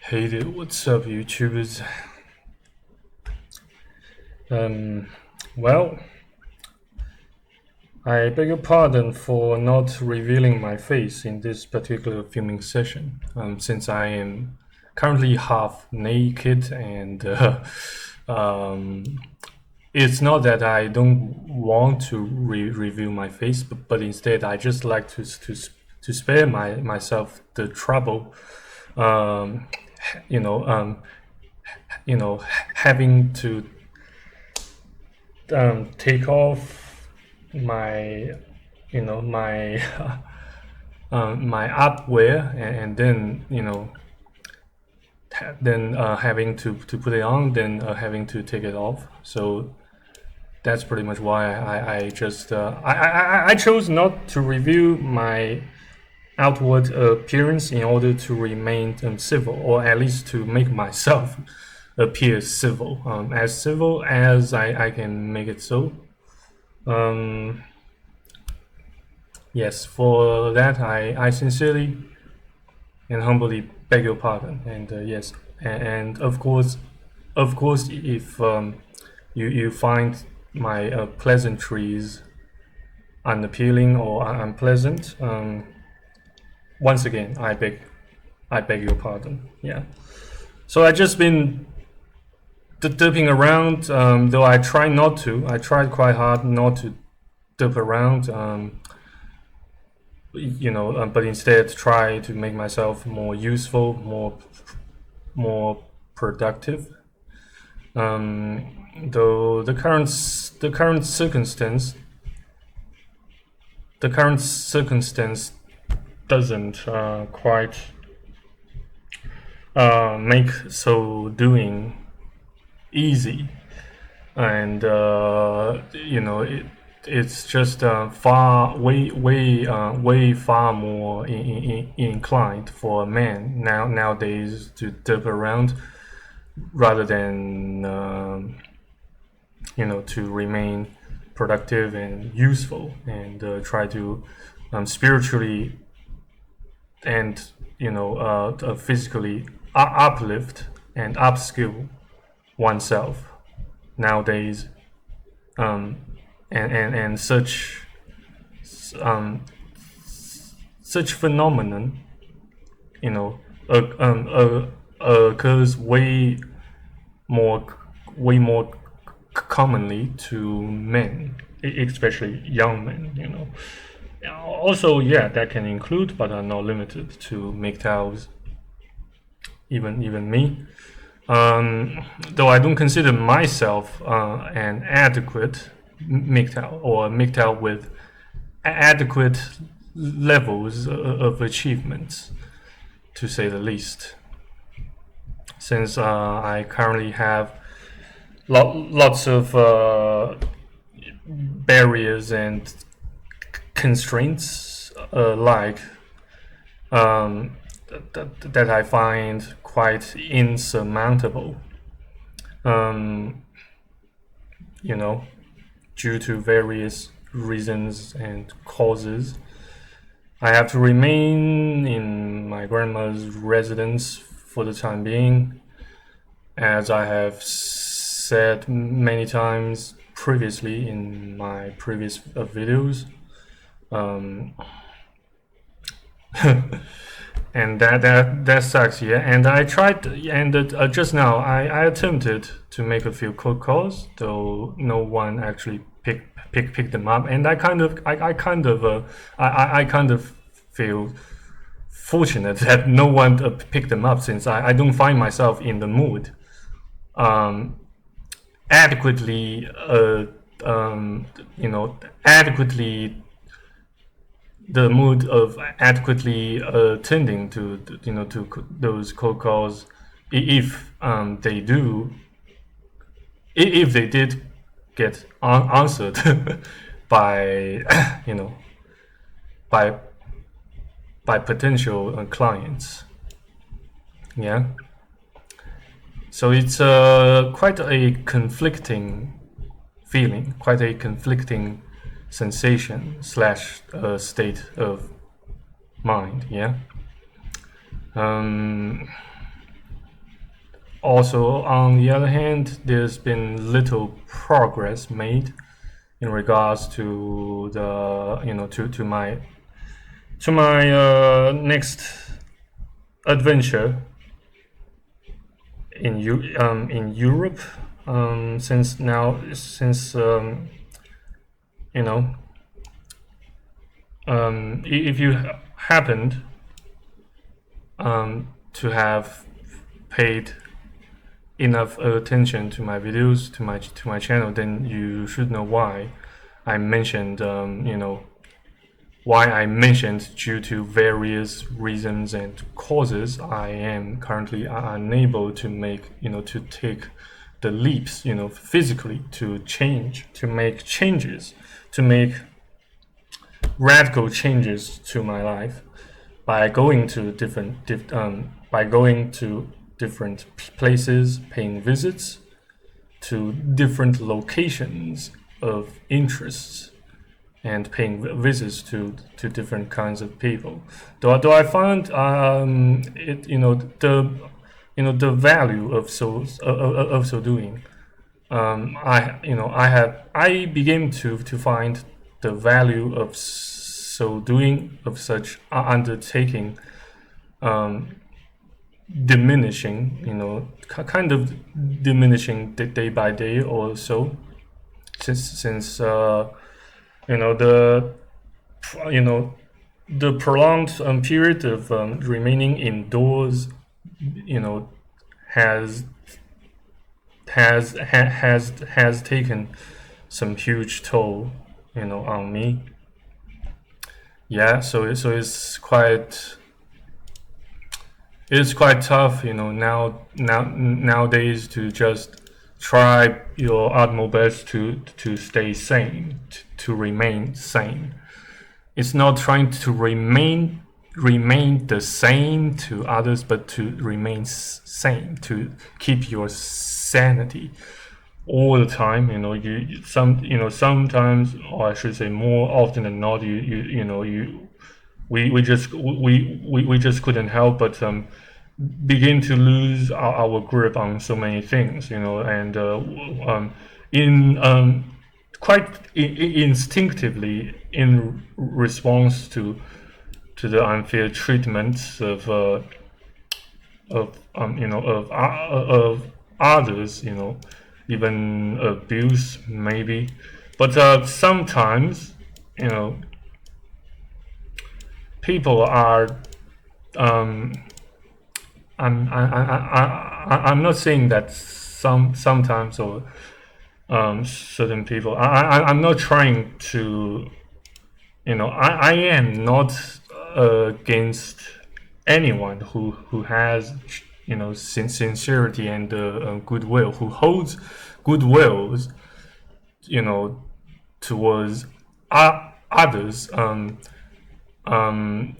Hey there, what's up, YouTubers? Well, I beg your pardon for not revealing my face in this particular filming session, since I am currently half naked and um, it's not that I don't want to reveal my face, but instead I just like to spare myself the trouble, um, you know, um, having to take off my my my upwear, and then having to put it on, then having to take it off. So that's pretty much why I just I chose not to review my outward appearance in order to remain civil, or at least to make myself appear as civil as I can make it so. Yes, for that I sincerely and humbly beg your pardon. And yes, and of course, if you find my pleasantries unappealing or unpleasant, once again I beg your pardon. Yeah. So I just been dipping around, though I try not to. I tried quite hard not to dip around, but instead try to make myself more useful, more productive. Though the current circumstance doesn't quite make so doing easy, and it's just way far more inclined for a man nowadays to dip around rather than to remain productive and useful, and try to spiritually and physically uplift and upskill oneself nowadays, and such phenomenon occurs way more commonly to men, especially young men. Also, yeah, that can include but are not limited to MGTOWs, even me. Though I don't consider myself an adequate MGTOW, or a MGTOW with adequate levels of achievements, to say the least, since I currently have lots of barriers and constraints, that I find quite insurmountable, due to various reasons and causes. I have to remain in my grandma's residence for the time being, as I have said many times previously in my previous videos. And that sucks, yeah. And I tried, and just now I attempted to make a few cold calls, though no one actually picked them up. And I kind of feel fortunate that no one picked them up, since I don't find myself in the mood adequately the mood of adequately attending to those cold calls, if they did get answered by by potential clients. Yeah. So it's quite a conflicting feeling, quite a conflicting sensation slash state of mind. Yeah. also, on the other hand, there's been little progress made in regards to the to my next adventure in Europe. Since you know if you happened to have paid enough attention to my videos, to my channel, then you should know why I mentioned why I mentioned due to various reasons and causes I am currently unable to to take the leaps, physically to change, to make changes, to make radical changes to my life by going to different places, paying visits to different locations of interests, and paying visits to different kinds of people. Do I find it the value of so doing? I began to find the value of so doing, of such undertaking, diminishing, kind of diminishing day by day or so, since the you know the prolonged period of remaining indoors, you know, has has taken some huge toll, on me. Yeah, so it's quite tough, nowadays, to just try your utmost best to stay sane, to remain sane. It's not trying to remain the same to others, but to remain sane, to keep your sanity all the time. Sometimes, or I should say more often than not, we just couldn't help but begin to lose our grip on so many things, and in quite instinctively, in response to the unfair treatment of others, even abuse maybe, but sometimes, people are. I'm not saying that sometimes, or certain people. I'm not trying to. I am not against anyone who has sincerity and goodwill, who holds goodwills, towards others.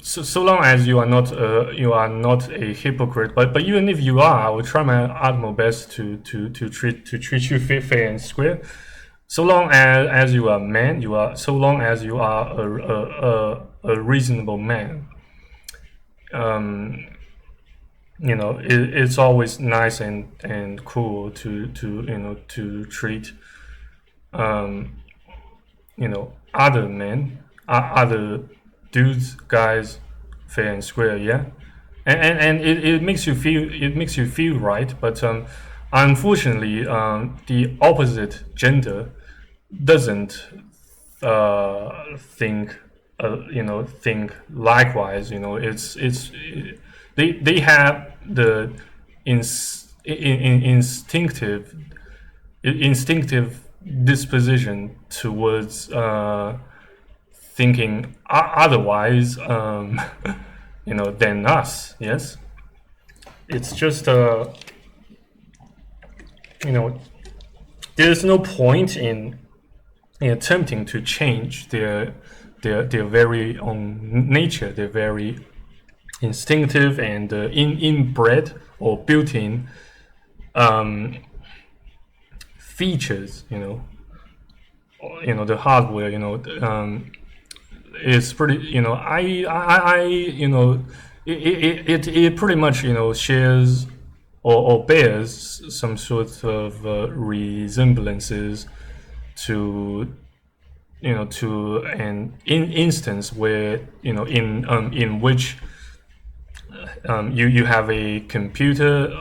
So long as you are not a hypocrite, but even if you are, I will try my utmost best to treat you fair and square. So long as you are man, so long as you are a reasonable man. It's always nice and cool to treat other men, other dudes, guys, fair and square, yeah, and it makes you feel right. But unfortunately, the opposite gender doesn't think likewise. They have the instinctive disposition towards thinking otherwise, than us. Yes, it's just there's no point in attempting to change their very own nature, their very instinctive and inbred or built-in features. The hardware. It's pretty. It pretty much shares or bears some sort of resemblances to to an instance where in which you have a computer,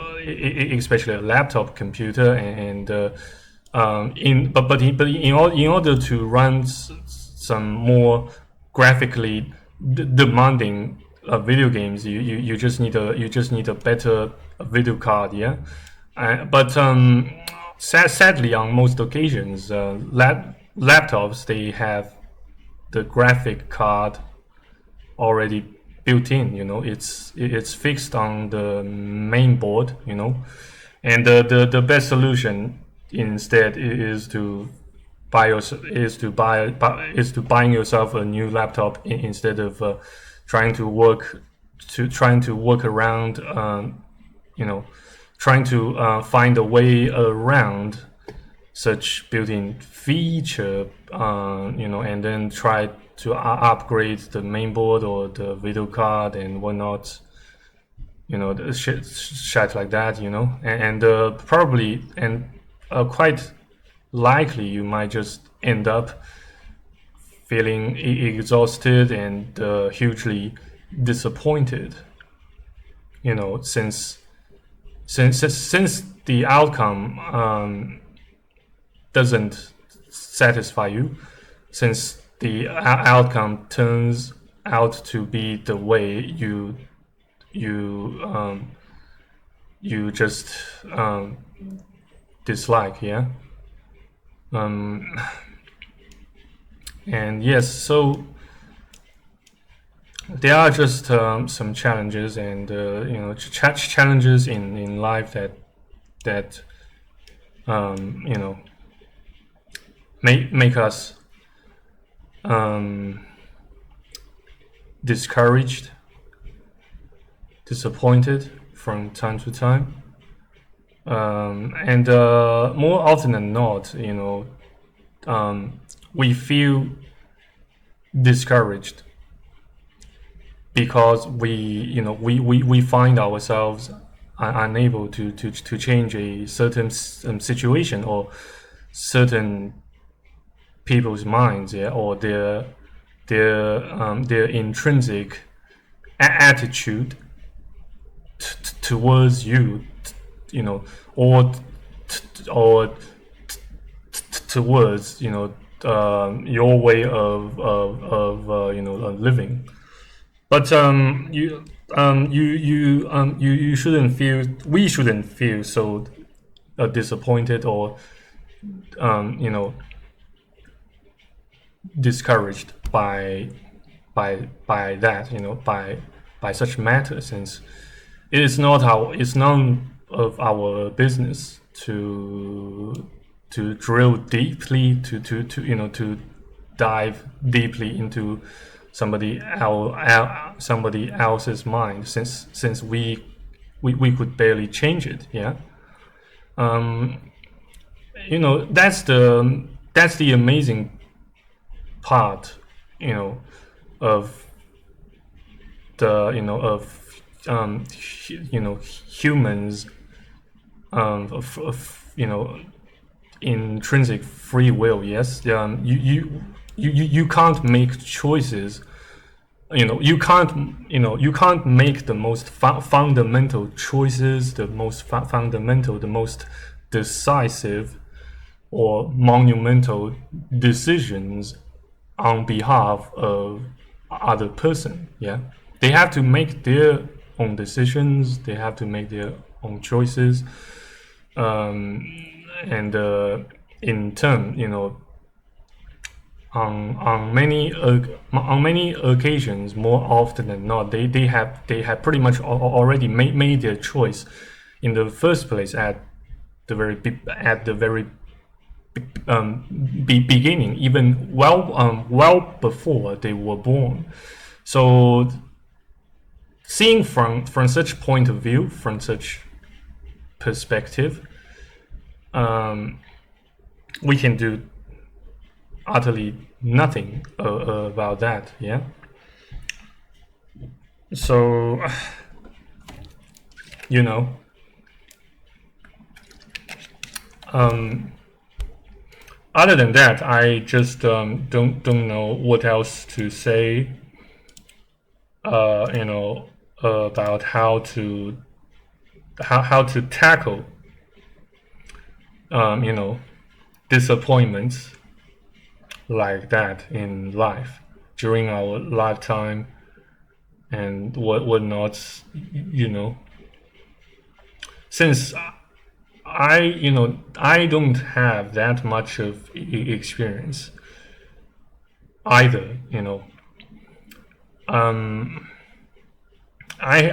especially a laptop computer, and in order to run some more graphically demanding video games, you just need a better video card, yeah. But sadly, on most occasions, laptops, they have the graphic card already built in. It's fixed on the main board. And the best solution instead is to buying yourself a new laptop instead of trying to work around, trying to find a way around such built-in feature, and then try to upgrade the mainboard or the video card and whatnot, the shit like that, and probably and quite likely you might just end up feeling exhausted and hugely disappointed, since the outcome doesn't satisfy you, since the outcome turns out to be the way you just dislike, yeah. And yes, so there are just some challenges, and challenges in life that make us discouraged, disappointed from time to time, and more often than not, we feel discouraged because we find ourselves unable to change a certain situation or certain people's minds, yeah, or their intrinsic attitude towards you, or towards your way of living. But you shouldn't feel. We shouldn't feel so disappointed or discouraged by that, by such matters, since it's none of our business to drill deeply, to dive deeply into somebody else's mind, since we could barely change it, yeah. That's the amazing part, of the humans, of intrinsic free will. Yes, you can't make choices. You can't make the most fundamental choices, the most fundamental, the most decisive or monumental decisions on behalf of other person. Yeah, they have to make their own decisions. They have to make their own choices, and in turn, on many occasions, more often than not, they have pretty much already made their choice in the first place at the very beginning, even well before they were born. So, seeing from such point of view, from such perspective, we can do utterly nothing about that. Yeah. So, other than that, I just don't know what else to say. You know, about how to tackle you know, disappointments like that in life during our lifetime and whatnot. You know, since I don't have that much of experience either. You know, um, I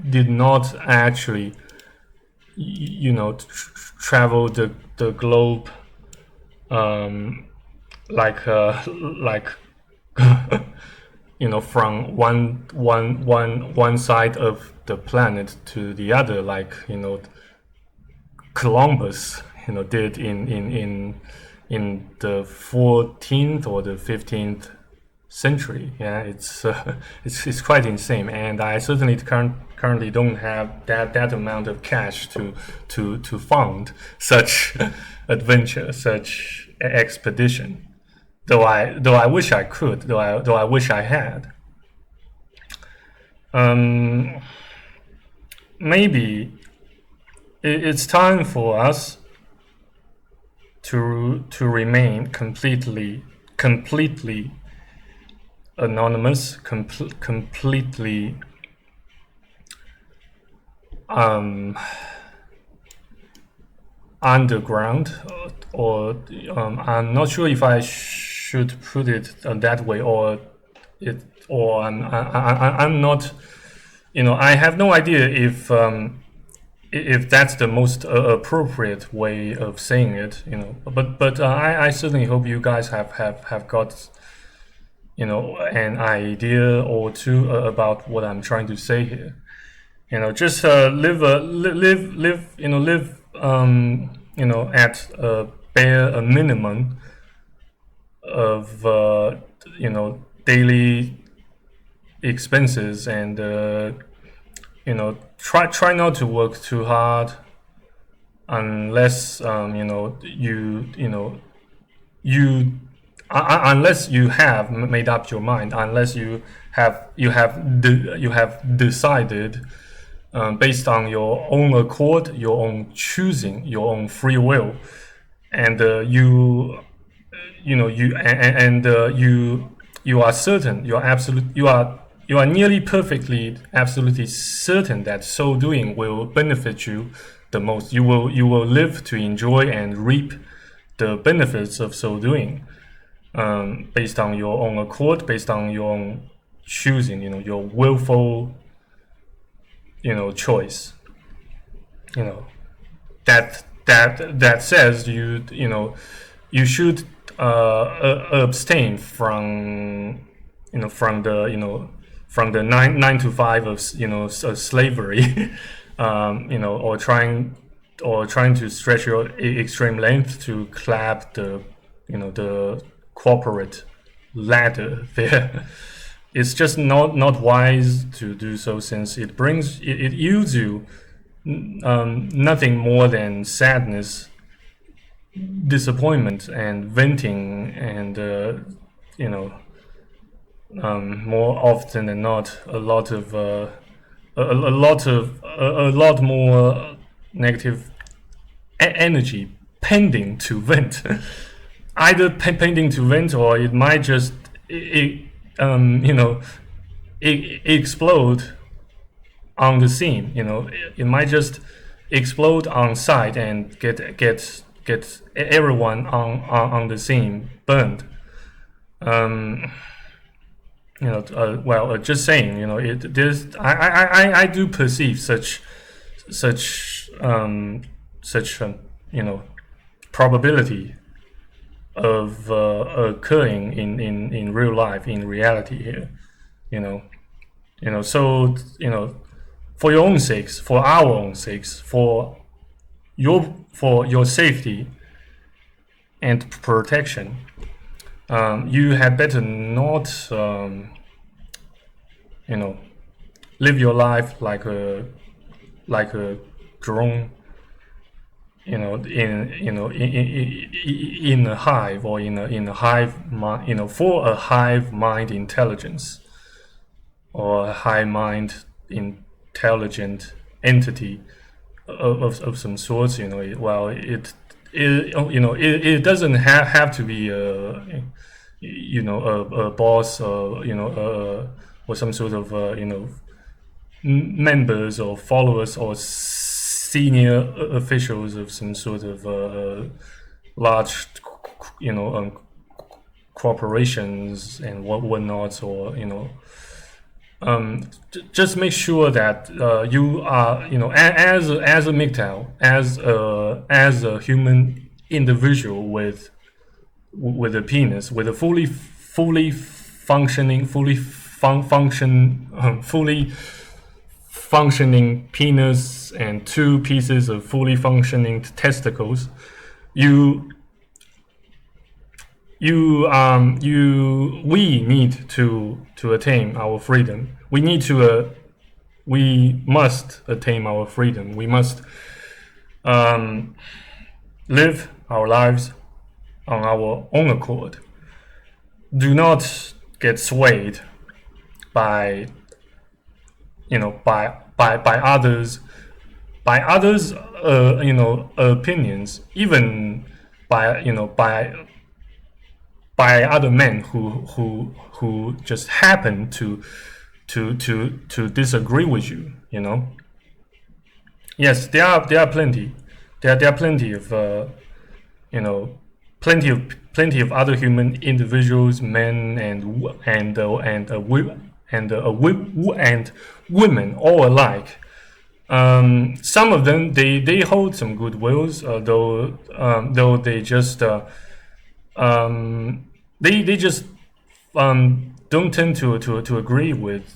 did not actually travel the globe like from one side of the planet to the other, like Columbus did in the 14th or the 15th century. Yeah, it's quite insane, and I certainly currently don't have that amount of cash to fund such adventure, such expedition. Though I wish I could, though I wish I had. Um, Maybe it's time for us to remain completely anonymous, completely underground, or I'm not sure if I should put it that way, or it, or I'm not. I have no idea if that's the most appropriate way of saying it. But I certainly hope you guys have got an idea or two about what I'm trying to say here. Just live at a minimum of daily expenses, and try not to work too hard unless unless you have made up your mind, unless you have decided based on your own accord, your own choosing, your own free will, and you are certain, you are nearly perfectly absolutely certain that so doing will benefit you the most. You will live to enjoy and reap the benefits of so doing, based on your own accord, based on your own choosing, your willful choice. That says you should abstain from from the nine to five of slavery, or trying to stretch your extreme length to climb the corporate ladder there. It's just not wise to do so, since it yields you nothing more than sadness, disappointment, and venting, and more often than not, a lot more negative energy pending to vent. Either pending to vent, or it might just explode on the scene. It might just explode on site and get everyone on the scene burned. Just saying, I do perceive such probability of occurring in real life, in reality here. So for your own sakes, for our own sakes, for your safety and protection, you had better not live your life like a drone, in a hive, or in a hive mind, for a hive mind intelligence, or a hive mind intelligent entity of some sorts. Well, it doesn't have to be a boss, or some sort of members or followers or senior officials of some sort of large, corporations and whatnot, or just make sure that you are, as a MGTOW, as a human individual with a penis, with a fully functioning, fully functioning penis and two pieces of fully functioning testicles. We need to attain our freedom. We must attain our freedom. We must live our lives on our own accord. Do not get swayed by others, opinions, even by other men who just happen to disagree with you. Yes, there are plenty. There are plenty of plenty of other human individuals, men and women, all alike. Some of them, they hold some good wills, though they just they just don't tend to agree with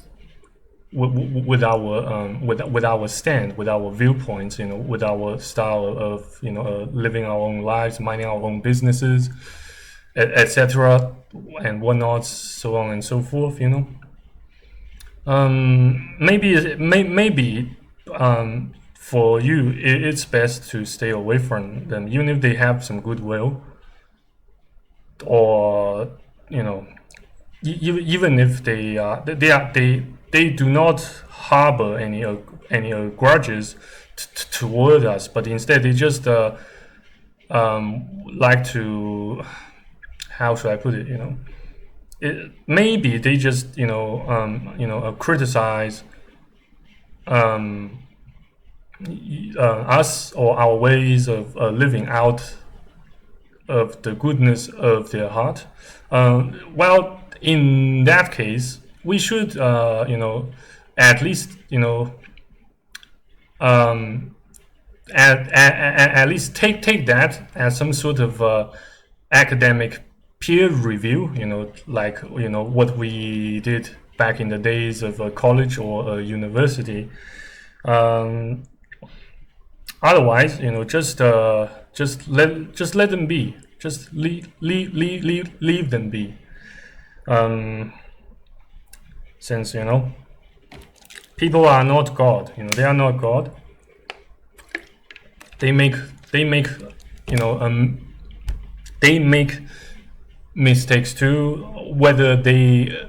our stand, with our viewpoints, with our style of living our own lives, minding our own businesses, etc., and whatnot, so on and so forth. Maybe for you, it's best to stay away from them, even if they have some goodwill, or even if they do not harbor any grudges toward us, but instead they just like to, how should I put it? Maybe they just criticize us or our ways of living out of the goodness of their heart. Well, in that case, we should at least at least take that as some sort of academic peer review, like what we did back in the days of a college or a university. Otherwise, just let them be. Just leave them be. Since people are not God. They are not God. They make they make mistakes too, whether they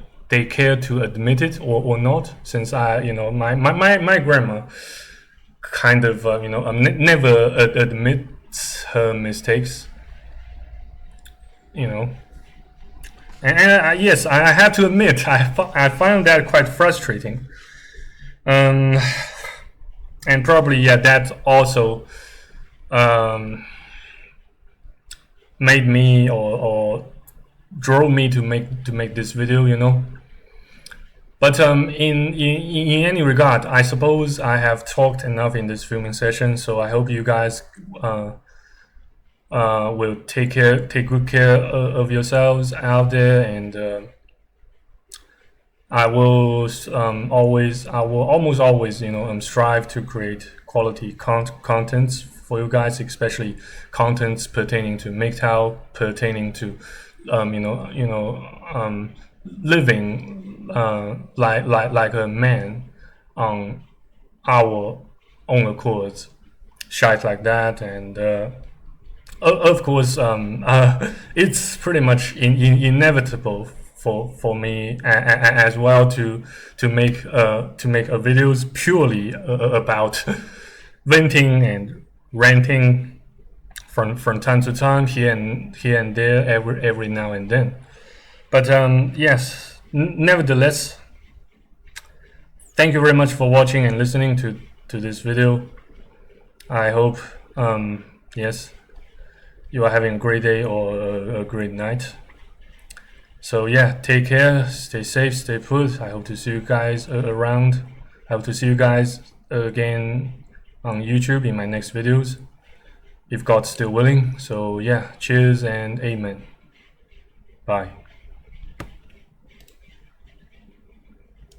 care to admit it or not. Since my grandma kind of never admits her mistakes, and yes, I have to admit, I find that quite frustrating. And probably, yeah, that also made me or drove me to make this video. But in any regard, I suppose I have talked enough in this filming session. So I hope you guys will take good care of yourselves out there, and I will almost always strive to create quality contents for you guys, especially contents pertaining to MGTOW, pertaining to living like a man on our own accords. shite like that. And of course, it's pretty much inevitable for me as well to make videos purely about venting and ranting from time to time, here and there, every now and then. But yes, nevertheless, thank you very much for watching and listening to this video. I hope yes, you are having a great day or a great night. So yeah, take care, stay safe, stay put. I hope to see you guys around. I hope to see you guys again on YouTube in my next videos, if God's still willing. So yeah, cheers and amen. Bye.